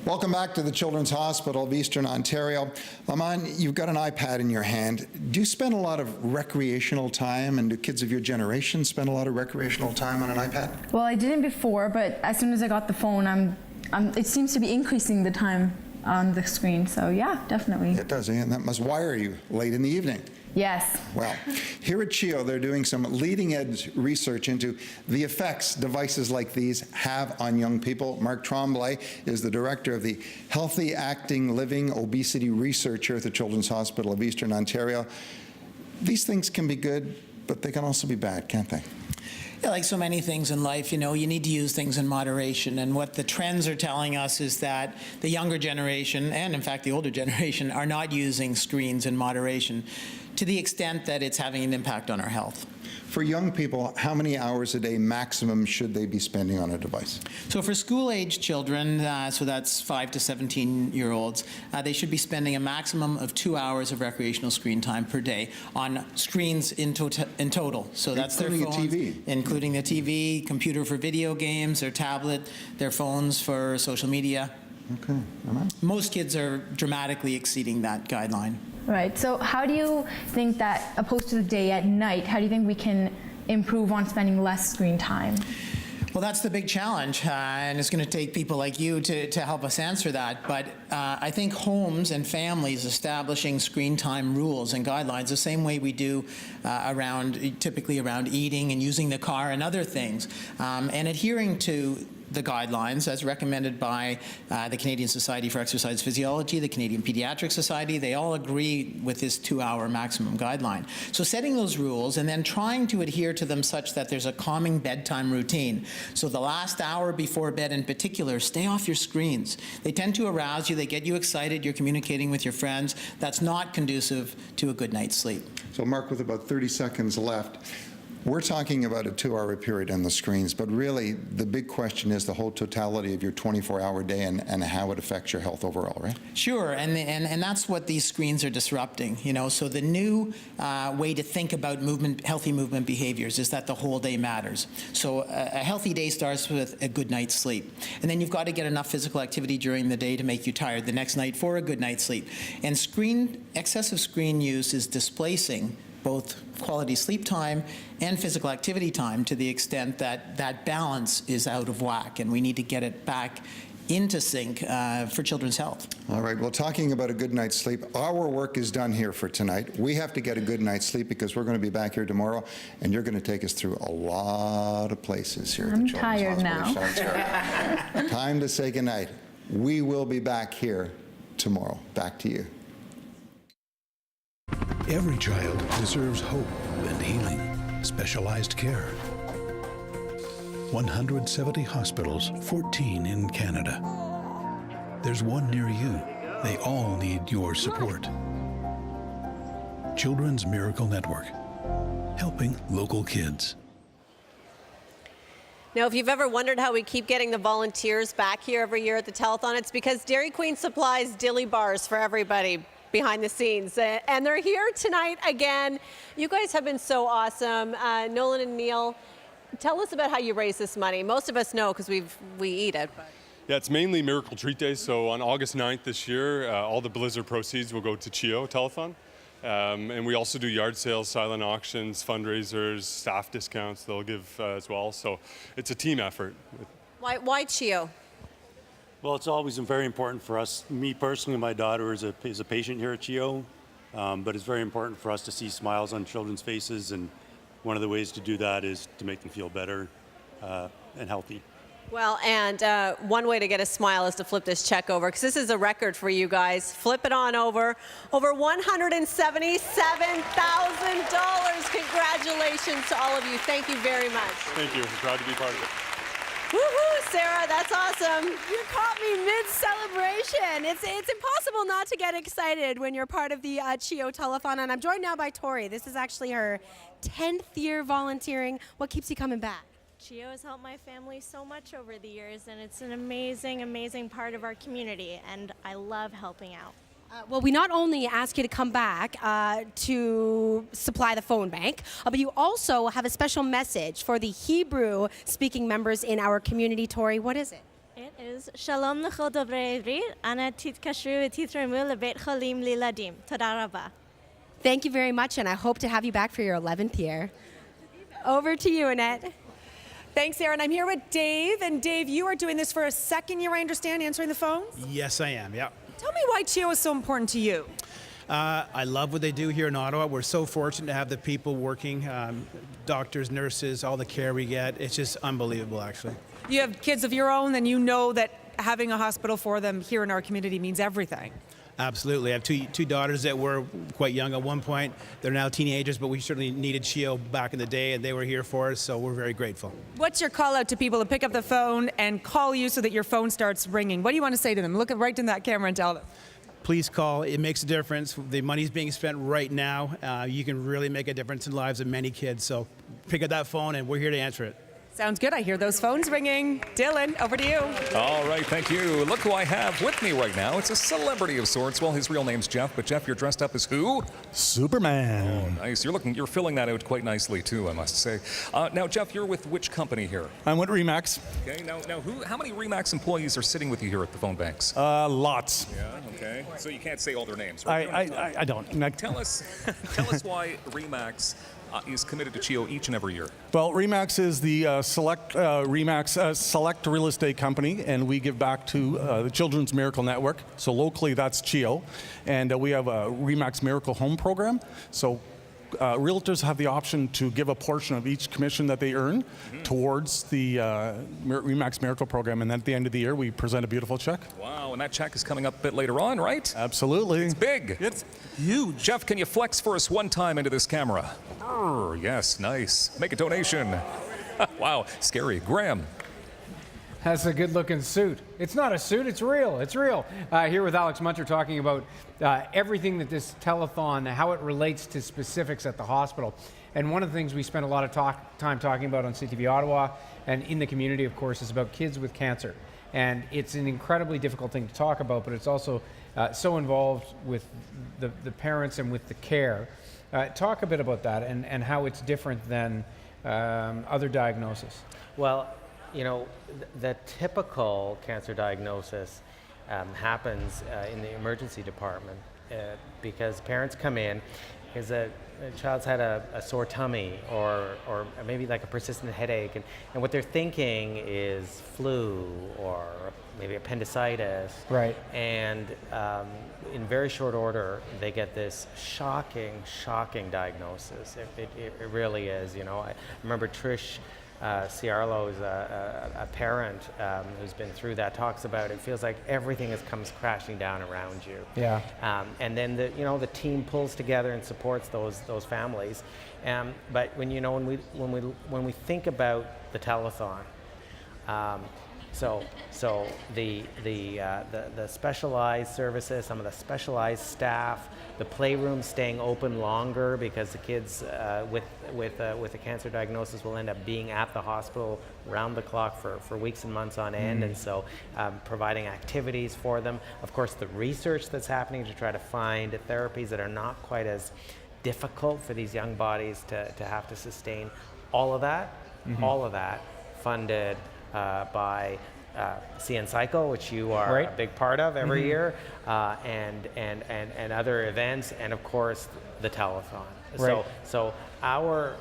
Welcome back to the Children's Hospital of Eastern Ontario. Aman, you've got an iPad in your hand. Do you spend a lot of recreational time, and do kids of your generation spend a lot of recreational time on an iPad? Well, I didn't before, but as soon as I got the phone, it seems to be increasing the time on the screen. So yeah, definitely. It does, and that must wire you late in the evening. Yes. Well, here at CHEO, they're doing some leading-edge research into the effects devices like these have on young people. Mark Tremblay is the director of the Healthy Acting Living Obesity Research here at the Children's Hospital of Eastern Ontario. These things can be good, but they can also be bad, can't they? Yeah, like so many things in life, you need to use things in moderation. And what the trends are telling us is that the younger generation, and in fact the older generation, are not using screens in moderation to the extent that it's having an impact on our health. For young people, how many hours a day maximum should they be spending on a device? So for school-age children, so that's 5 to 17-year-olds, they should be spending a maximum of 2 hours of recreational screen time per day on screens in total. So that's their phones, including the TV, computer for video games, their tablet, their phones for social media. Okay. Most kids are dramatically exceeding that guideline. Right. So how do you think that, opposed to the day at night, how do you think we can improve on spending less screen time? Well, that's the big challenge, and it's going to take people like you to help us answer that. But I think homes and families establishing screen time rules and guidelines the same way we do typically around eating and using the car and other things, and adhering to the guidelines as recommended by the Canadian Society for Exercise Physiology, the Canadian Pediatric Society. They all agree with this 2-hour maximum guideline. So setting those rules and then trying to adhere to them such that there's a calming bedtime routine. So the last hour before bed in particular, stay off your screens. They tend to arouse you, they get you excited, you're communicating with your friends. That's not conducive to a good night's sleep. So Mark, with about 30 seconds left, we're talking about a 2-hour period on the screens, but really the big question is the whole totality of your 24-hour day and how it affects your health overall, right? Sure, and that's what these screens are disrupting. So the new way to think about healthy movement behaviors is that the whole day matters. So a healthy day starts with a good night's sleep. And then you've got to get enough physical activity during the day to make you tired the next night for a good night's sleep. And excessive screen use is displacing both quality sleep time and physical activity time to the extent that that balance is out of whack, and we need to get it back into sync for children's health. All right, well, talking about a good night's sleep, our work is done here for tonight. We have to get a good night's sleep because we're going to be back here tomorrow, and you're going to take us through a lot of places here at the Children's Hospital of Salisbury. Time to say goodnight. We will be back here tomorrow. Back to you. Every child deserves hope and healing, specialized care. 170 hospitals, 14 in Canada. There's one near you. They all need your support. Children's Miracle Network. helping local kids. Now, if you've ever wondered how we keep getting the volunteers back here every year at the Telethon, it's because Dairy Queen supplies dilly bars for everybody behind the scenes. And they're here tonight again. You guys have been so awesome. Nolan and Neil, tell us about how you raise this money. Most of us know because we eat it. But. Yeah, it's mainly Miracle Treat Day. So on August 9th this year, all the Blizzard proceeds will go to CHEO Telethon. And we also do yard sales, silent auctions, fundraisers, staff discounts they'll give as well. So it's a team effort. Why CHEO? Well, it's always been very important for us. Me personally, my daughter is a patient here at CHEO, but it's very important for us to see smiles on children's faces, and one of the ways to do that is to make them feel better and healthy. Well, and one way to get a smile is to flip this check over, because this is a record for you guys. Flip it on over. Over $177,000. Congratulations to all of you. Thank you very much. Thank you. I'm proud to be part of it. Woohoo, Sarah, that's awesome. You caught me mid-celebration. It's impossible not to get excited when you're part of the CHEO Telethon. And I'm joined now by Tori. This is actually her 10th year volunteering. What keeps you coming back? CHEO has helped my family so much over the years, and it's an amazing, amazing part of our community, and I love helping out. Well, we not only ask you to come back to supply the phone bank, but you also have a special message for the Hebrew-speaking members in our community. Tori, what is it? It is Shalom l'chol dovrei ivrit, ana titkashru v'titremu lebeit cholim liladim. Toda rabah. Thank you very much, and I hope to have you back for your 11th year. Over to you, Annette. Thanks, Aaron. I'm here with Dave. And Dave, you are doing this for a second year, I understand, answering the phones? Yes, I am, yeah. Tell me why CHEO is so important to you. I love what they do here in Ottawa. We're so fortunate to have the people working, doctors, nurses, all the care we get. It's just unbelievable, actually. You have kids of your own, and you know that having a hospital for them here in our community means everything. Absolutely. I have two daughters that were quite young at one point. They're now teenagers, but we certainly needed CHEO back in the day, and they were here for us, so we're very grateful. What's your call out to people to pick up the phone and call you so that your phone starts ringing? What do you want to say to them? Look right in that camera and tell them. Please call. It makes a difference. The money's being spent right now. You can really make a difference in the lives of many kids, so pick up that phone, and we're here to answer it. Sounds good. I hear those phones ringing. Dylan, over to you. All right, thank you. Look who I have with me right now. It's a celebrity of sorts. Well, his real name's Jeff, but Jeff, you're dressed up as who? Superman. Oh, nice. You're filling that out quite nicely too, I must say. Now, Jeff, you're with which company here? I'm with Remax. Okay. Now, how many Remax employees are sitting with you here at the phone banks? Lots. Yeah. Okay. So you can't say all their names, right? I don't. Tell us why Remax is committed to CHEO each and every year. Well, Remax is the select real estate company, and we give back to the Children's Miracle Network. So locally, that's CHEO, and we have a Remax Miracle Home program. So realtors have the option to give a portion of each commission that they earn towards the Remax Miracle program, and then at the end of the year, we present a beautiful check. Wow, and that check is coming up a bit later on, right? Absolutely. It's big. It's huge. Jeff, can you flex for us one time into this camera? Yes, nice. Make a donation. Wow, scary. Graham. That's a good-looking suit. It's not a suit, it's real. It's real. Here with Alex Munter talking about everything that this telethon, how it relates to specifics at the hospital. And one of the things we spend a lot of time talking about on CTV Ottawa and in the community, of course, is about kids with cancer. And it's an incredibly difficult thing to talk about, but it's also so involved with the parents and with the care. Talk a bit about that and how it's different than other diagnoses. Well, you know, the typical cancer diagnosis happens in the emergency department because parents come in because a child's had a sore tummy or maybe like a persistent headache, and what they're thinking is flu or maybe appendicitis. Right. And in very short order, they get this shocking diagnosis. It really is. You know, I remember Trish Ciarlo is a parent who's been through that, talks about it feels like everything comes crashing down around you. Yeah. And then the team pulls together and supports those families. But when we think about the telethon, So the specialized services, some of the specialized staff, the playroom staying open longer because the kids with a cancer diagnosis will end up being at the hospital round the clock for weeks and months on end, and so providing activities for them. Of course, the research that's happening to try to find therapies that are not quite as difficult for these young bodies to have to sustain. All of that funded by CN Cycle, which you are a big part of every year, and other events, and of course the telethon. Right. So our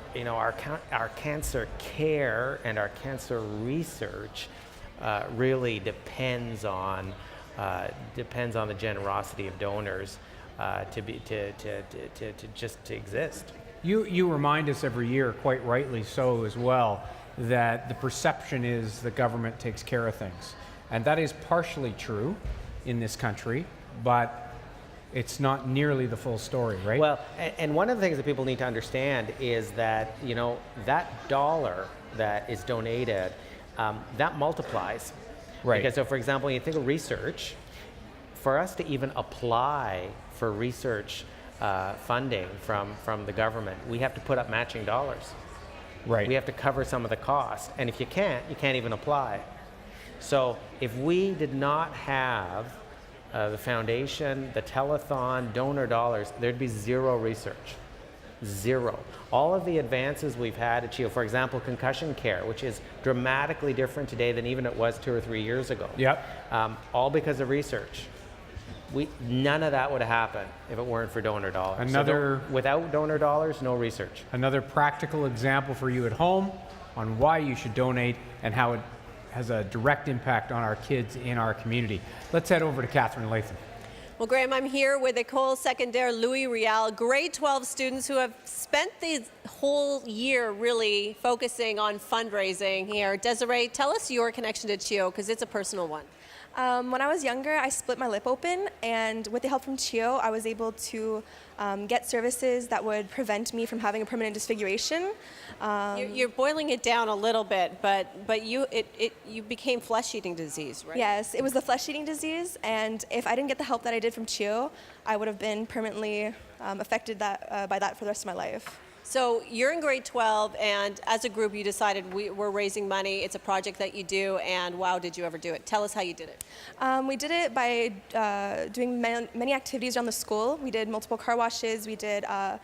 cancer care and our cancer research really depends on the generosity of donors to exist. You remind us every year, quite rightly so as well, that the perception is the government takes care of things. And that is partially true in this country, but it's not nearly the full story, right? Well, and one of the things that people need to understand is that, that dollar that is donated, that multiplies. Right. Because, so for example, when you think of research, for us to even apply for research funding from the government, we have to put up matching dollars. Right. We have to cover some of the costs. And if you can't even apply. So if we did not have the foundation, the telethon, donor dollars, there'd be zero research. Zero. All of the advances we've had at CHEO, for example, concussion care, which is dramatically different today than even it was 2 or 3 years ago. Yep. All because of research. None of that would have happened if it weren't for donor dollars. Without donor dollars, no research. Another practical example for you at home on why you should donate and how it has a direct impact on our kids in our community. Let's head over to Catherine Latham. Well, Graham, I'm here with École Secondaire Louis Riel, grade 12 students who have spent the whole year really focusing on fundraising here. Desiree, tell us your connection to CHEO, because it's a personal one. When I was younger, I split my lip open, and with the help from CHEO, I was able to get services that would prevent me from having a permanent disfiguration. You're boiling it down a little bit, but you became flesh-eating disease, right? Yes, it was the flesh-eating disease, and if I didn't get the help that I did from CHEO, I would have been permanently affected by that for the rest of my life. So you're in grade 12, and as a group, you decided we're raising money. It's a project that you do, and wow, did you ever do it? Tell us how you did it. We did it by doing many activities around the school. We did multiple car washes. We did a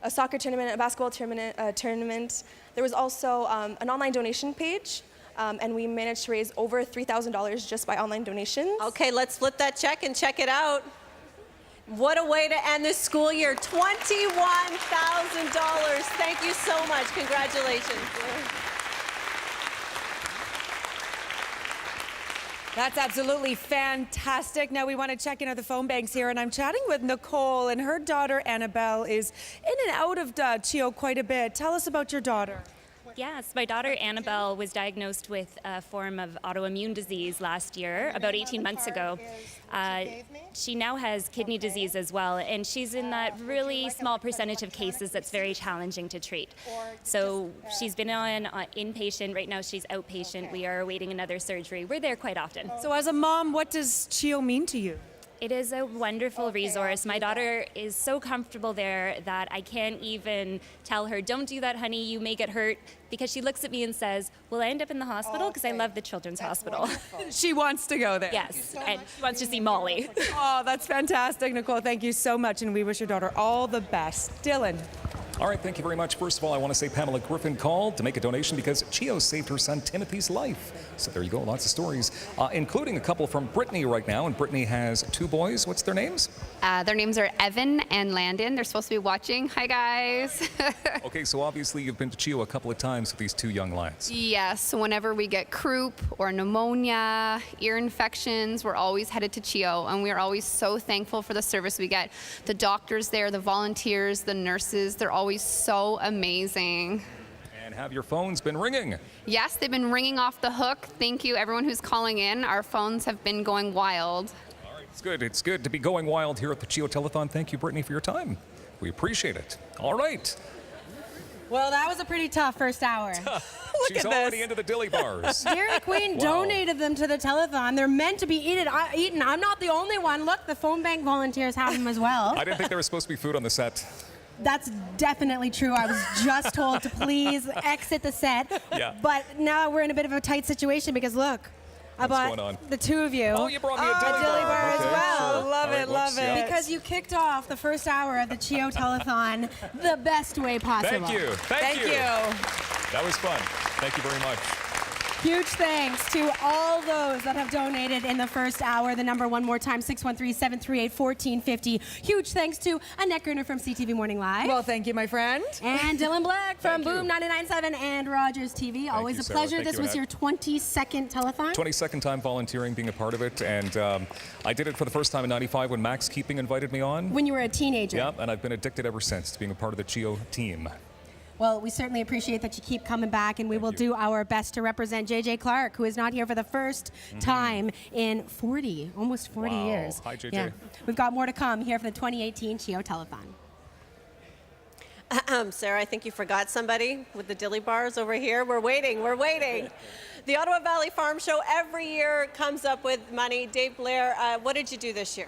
soccer tournament, a basketball tournament. There was also an online donation page, and we managed to raise over $3,000 just by online donations. Okay, let's flip that check and check it out. What a way to end this school year, $21,000. Thank you so much. Congratulations. That's absolutely fantastic. Now we want to check in at the phone banks here, and I'm chatting with Nicole, and her daughter Annabelle is in and out of CHEO quite a bit. Tell us about your daughter. Yes, my daughter Annabelle was diagnosed with a form of autoimmune disease last year, about 18 months ago. She now has kidney disease as well, and she's in that really small percentage of cases that's very challenging to treat. So she's been on inpatient. Right now she's outpatient. We are awaiting another surgery. We're there quite often. So as a mom, what does CHEO mean to you? It is a wonderful resource. My daughter is so comfortable there that I can't even tell her, don't do that, honey, you may get hurt, because she looks at me and says, will I end up in the hospital? Because I love the children's hospital. She wants to go there. Yes, and she wants to see Molly. Oh, that's fantastic, Nicole. Thank you so much, and we wish your daughter all the best. Dylan. All right, thank you very much. First of all, I want to say Pamela Griffin called to make a donation because CHEO saved her son Timothy's life. So there you go, lots of stories, including a couple from Brittany right now. And Brittany has 2 boys. What's their names? Their names are Evan and Landon. They're supposed to be watching. Hi, guys. Okay, so obviously you've been to CHEO a couple of times with these 2 young lads. Yes, whenever we get croup or pneumonia, ear infections, we're always headed to CHEO, and we're always so thankful for the service we get. The doctors there, the volunteers, the nurses, they're always so amazing. And have your phones been ringing? Yes, they've been ringing off the hook. Thank you, everyone who's calling in. Our phones have been going wild. All right, it's good. It's good to be going wild here at the CHEO Telethon. Thank you, Brittany, for your time. We appreciate it. All right. Well, that was a pretty tough first hour. She's already into the dilly bars. Dairy Queen donated them to the telethon. They're meant to be eaten. I'm not the only one. Look, the phone bank volunteers have them as well. I didn't think there was supposed to be food on the set. That's definitely true. I was just told to please exit the set. Yeah. But now we're in a bit of a tight situation because look, I What's going bought on? the two of you. Oh, you brought me a dilly bar. as Okay, well. sure. Love it, love it. Because you kicked off the first hour of the CHEO Telethon the best way possible. Thank you. Thank you. That was fun. Thank you very much. Huge thanks to all those that have donated in the first hour. The number one more time, 613-738-1450. Huge thanks to Annette Gruner from CTV Morning Live. Well, thank you, my friend. And Dylan Black from Boom 99.7 and Rogers TV. Always you, a Sarah. pleasure. Thank This you, was your Annette. 22nd telethon. 22nd time volunteering, being a part of it, and I did it for the first time in '95 when Max Keeping invited me on. When you were a teenager. Yeah, and I've been addicted ever since to being a part of the CHEO team. Well, we certainly appreciate that you keep coming back, and we will do our best to represent JJ Clark, who is not here for the first time in almost 40 Wow. years. Hi, JJ. Yeah. We've got more to come here for the 2018 CHEO Telethon. Sarah, I think you forgot somebody with the dilly bars over here. We're waiting. The Ottawa Valley Farm Show every year comes up with money. Dave Blair, what did you do this year?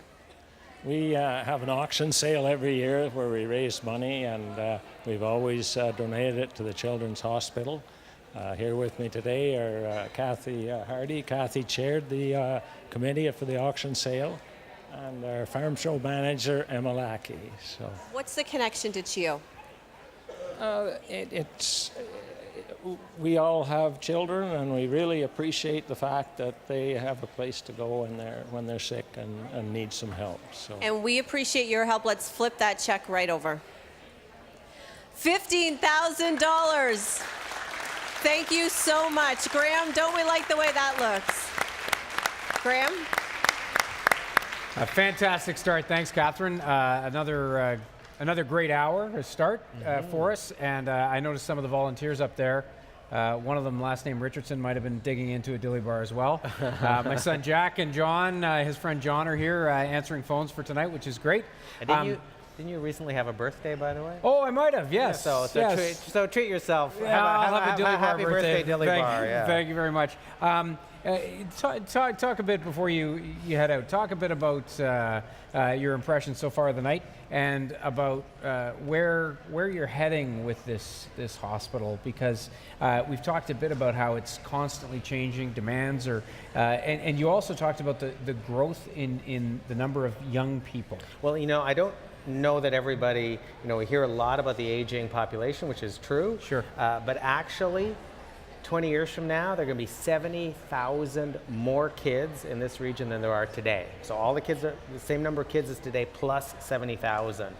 We have an auction sale every year where we raise money, and we've always donated it to the Children's Hospital. Here with me today are Kathy Hardy. Kathy chaired the committee for the auction sale, and our farm show manager, Emma Lackey. So What's the connection to CHEO? we all have children, and we really appreciate the fact that they have a place to go when they're sick and need some help. So. And we appreciate your help. Let's flip that check right over. $15,000. Thank you so much. Graham, don't we like the way that looks? Graham? A fantastic start. Thanks, Catherine. Another great hour to start for us. And I noticed some of the volunteers up there. One of them, last name Richardson, might have been digging into a dilly bar as well. My son Jack and John, his friend John, are here answering phones for tonight, which is great. Didn't you recently have a birthday, by the way? Oh, I might have, yes. Yeah, so treat yourself. I'll have a dilly bar happy birthday dilly bar. Yeah. Thank you very much. Talk a bit before you head out. Talk a bit about your impressions so far of the night, and about where you're heading with this hospital, because we've talked a bit about how it's constantly changing. Demands are, and you also talked about the growth in the number of young people. Well, I don't know that everybody, we hear a lot about the aging population, which is true. Sure. But actually, 20 years from now, there are going to be 70,000 more kids in this region than there are today. So all the kids are the same number of kids as today, plus 70,000.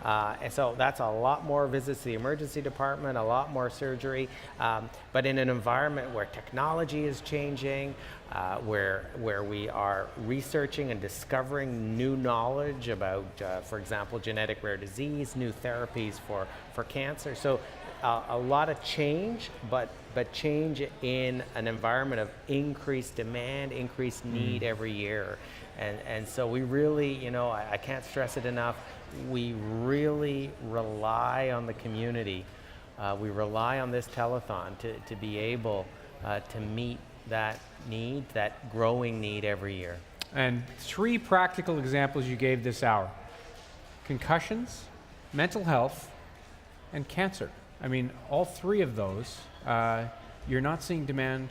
And so that's a lot more visits to the emergency department, a lot more surgery, but in an environment where technology is changing, where we are researching and discovering new knowledge about, for example, genetic rare disease, new therapies for cancer. So a lot of change, but change in an environment of increased demand, increased need every year. And so we really, I can't stress it enough, we really rely on the community. We rely on this telethon to be able to meet that need, that growing need every year. And 3 practical examples you gave this hour: concussions, mental health, and cancer. I mean, all 3 of those, you're not seeing demand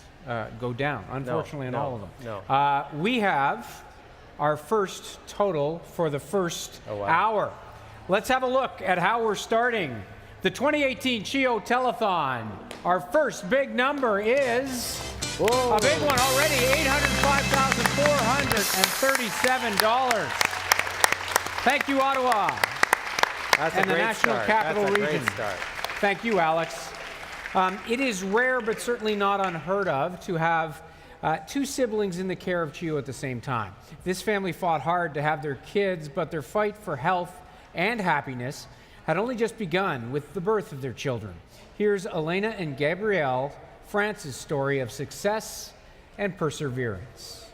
go down, unfortunately, in all of them. No. We have our first total for the first hour. Let's have a look at how we're starting the 2018 CHEO Telethon. Our first big number is a big one already, $805,437. Thank you, Ottawa. That's and a the great National start. Capital That's a Region. Great start. Thank you, Alex. It is rare, but certainly not unheard of, to have 2 siblings in the care of CHEO at the same time. This family fought hard to have their kids, but their fight for health and happiness had only just begun with the birth of their children. Here's Elena and Gabrielle France's story of success and perseverance.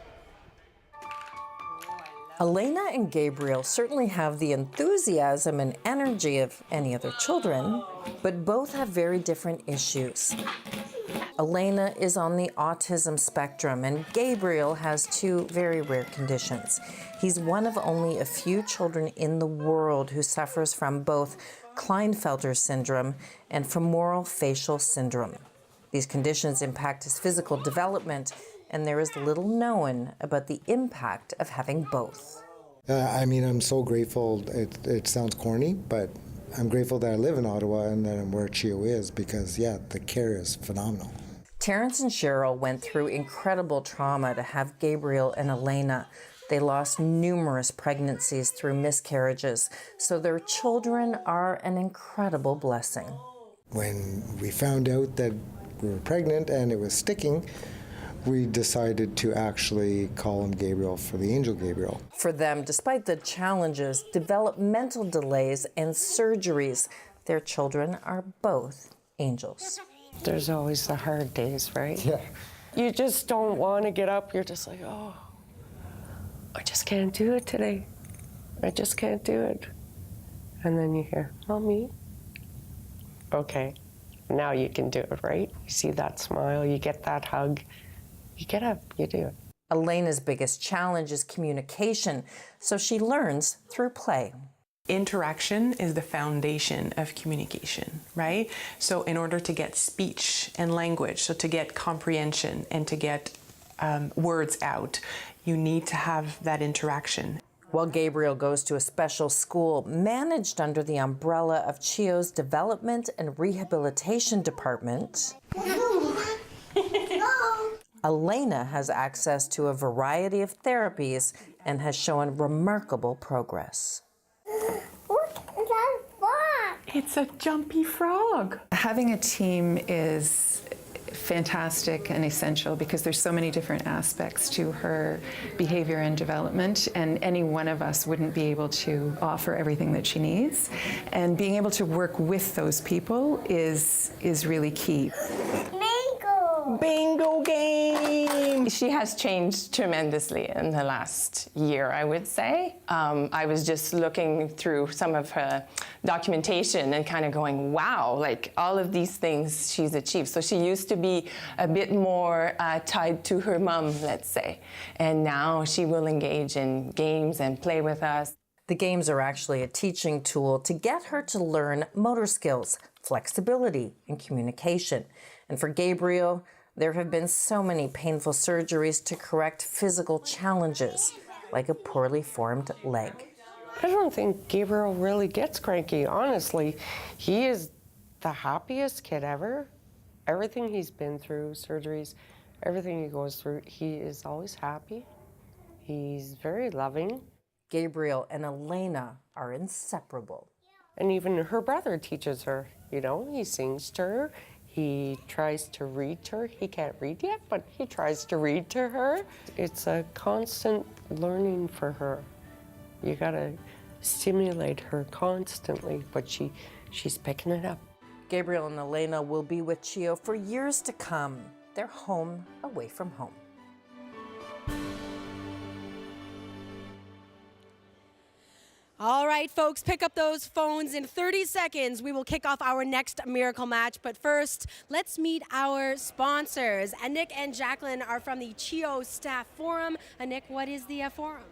Elena and Gabrielle certainly have the enthusiasm and energy of any other children, but both have very different issues. Elena is on the autism spectrum, and Gabriel has two very rare conditions. He's one of only a few children in the world who suffers from both Klinefelter syndrome and femoral facial syndrome. These conditions impact his physical development, and there is little known about the impact of having both. I'm so grateful. It sounds corny, but I'm grateful that I live in Ottawa and that I'm where CHEO is because, the care is phenomenal. Terrence and Cheryl went through incredible trauma to have Gabriel and Elena. They lost numerous pregnancies through miscarriages, so their children are an incredible blessing. When we found out that we were pregnant and it was sticking, we decided to actually call him Gabriel for the angel Gabriel. For them, despite the challenges, developmental delays, and surgeries, their children are both angels. There's always the hard days, right? Yeah. You just don't want to get up. You're just like, oh, I just can't do it today. I just can't do it. And then you hear, Mommy. Okay, now you can do it, right? You see that smile, you get that hug. You get up, you do it. Elena's biggest challenge is communication, so she learns through play. Interaction is the foundation of communication, right? So in order to get speech and language, so to get comprehension and to get words out, you need to have that interaction. While Gabriel goes to a special school managed under the umbrella of CHEO's Development and Rehabilitation Department, Elena has access to a variety of therapies and has shown remarkable progress. It's a jumpy frog. Having a team is fantastic and essential because there's so many different aspects to her behavior and development, and any one of us wouldn't be able to offer everything that she needs. And being able to work with those people is really key. Bingo game! She has changed tremendously in the last year, I would say. I was just looking through some of her documentation and kind of going, wow, like all of these things she's achieved. So she used to be a bit more tied to her mom, let's say. And now she will engage in games and play with us. The games are actually a teaching tool to get her to learn motor skills, flexibility, and communication. And for Gabriel, there have been so many painful surgeries to correct physical challenges, like a poorly formed leg. I don't think Gabriel really gets cranky, honestly. He is the happiest kid ever. Everything he's been through, surgeries, everything he goes through, he is always happy. He's very loving. Gabriel and Elena are inseparable. And even her brother teaches her, he sings to her. He tries to read to her. He can't read yet, but he tries to read to her. It's a constant learning for her. You gotta stimulate her constantly, but she's picking it up. Gabriel and Elena will be with CHEO for years to come. They're home away from home. All right, folks, pick up those phones. In 30 seconds, we will kick off our next miracle match. But first, let's meet our sponsors. Nick and Jacqueline are from the CHEO Staff Forum. Nick, what is the forum?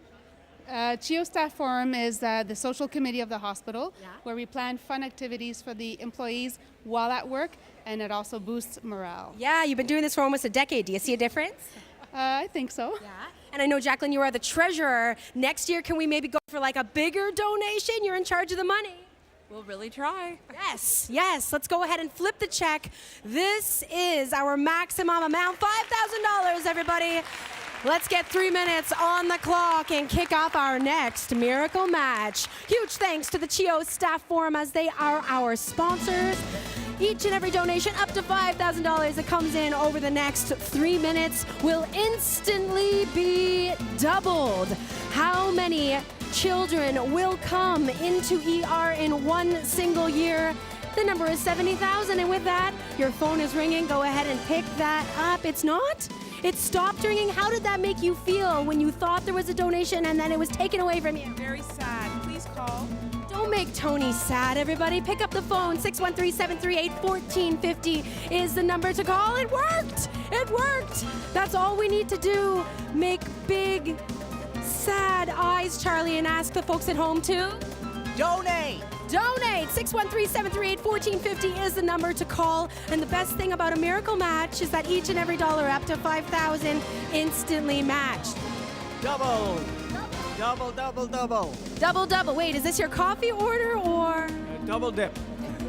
CHEO Staff Forum is the social committee of the hospital, where we plan fun activities for the employees while at work, and it also boosts morale. Yeah, you've been doing this for almost a decade. Do you see a difference? I think so. Yeah. And I know, Jacqueline, you are the treasurer. Next year, can we maybe go for like a bigger donation? You're in charge of the money. We'll really try. Yes. Let's go ahead and flip the check. This is our maximum amount, $5,000, everybody. Let's get 3 minutes on the clock and kick off our next miracle match. Huge thanks to the CHEO Staff Forum, as they are our sponsors. Each and every donation up to $5,000 that comes in over the next 3 minutes will instantly be doubled. How many children will come into ER in one single year? The number is 70,000, and with that, your phone is ringing. Go ahead and pick that up. It's not? It stopped ringing. How did that make you feel when you thought there was a donation and then it was taken away from you? Very sad. Please call. Don't make Tony sad, everybody. Pick up the phone. 613-738-1450 is the number to call. It worked. It worked. That's all we need to do. Make big, sad eyes, Charlie, and ask the folks at home to donate. Donate. 613-738-1450 is the number to call. And the best thing about a Miracle Match is that each and every dollar up to $5,000 instantly matched. Double. Double, double, double. Double, double. Wait, is this your coffee order or? Double dip.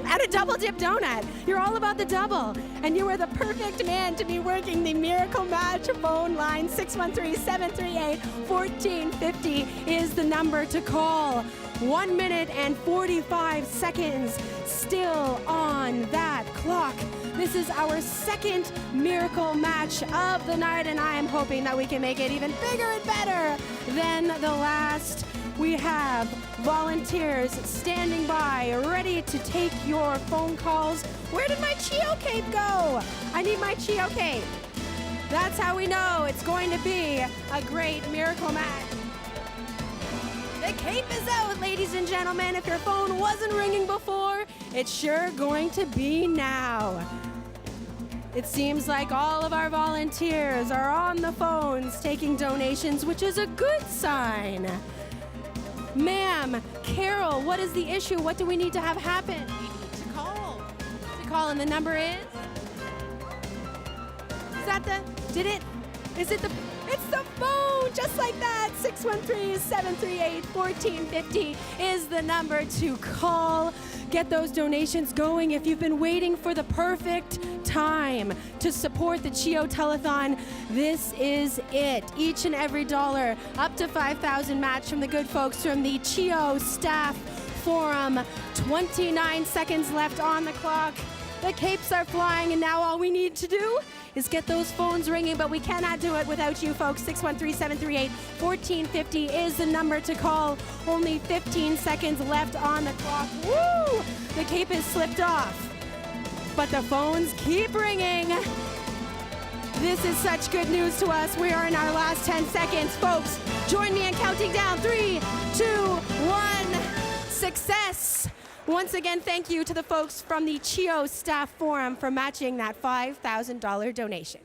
And a double dip donut. You're all about the double. And you are the perfect man to be working the Miracle Match phone line. 613-738-1450 is the number to call. 1 minute and 45 seconds still on that clock. This is our second Miracle Match of the night, and I am hoping that we can make it even bigger and better than the last. We have volunteers standing by, ready to take your phone calls. Where did my CHEO cape go? I need my CHEO cape. That's how we know it's going to be a great Miracle Match. The cape is out, ladies and gentlemen. If your phone wasn't ringing before, it's sure going to be now. It seems like all of our volunteers are on the phones taking donations, which is a good sign. Ma'am, Carol, what is the issue? What do we need to have happen? We need to call. To call, and the number is? Is that the, did it, is it the, it's the phone, just like that. 613-738-1450 is the number to call. Get those donations going. If you've been waiting for the perfect time to support the CHEO Telethon, this is it. Each and every dollar, up to $5,000 match from the good folks from the CHEO Staff Forum. 29 seconds left on the clock. The capes are flying, and now all we need to do is get those phones ringing, but we cannot do it without you folks. 613-738-1450 is the number to call. Only 15 seconds left on the clock. Woo! The cape has slipped off, but the phones keep ringing. This is such good news to us. We are in our last 10 seconds. Folks, join me in counting down. 3, 2, 1. Success. Once again, thank you to the folks from the CHEO Staff Forum for matching that $5,000 donation.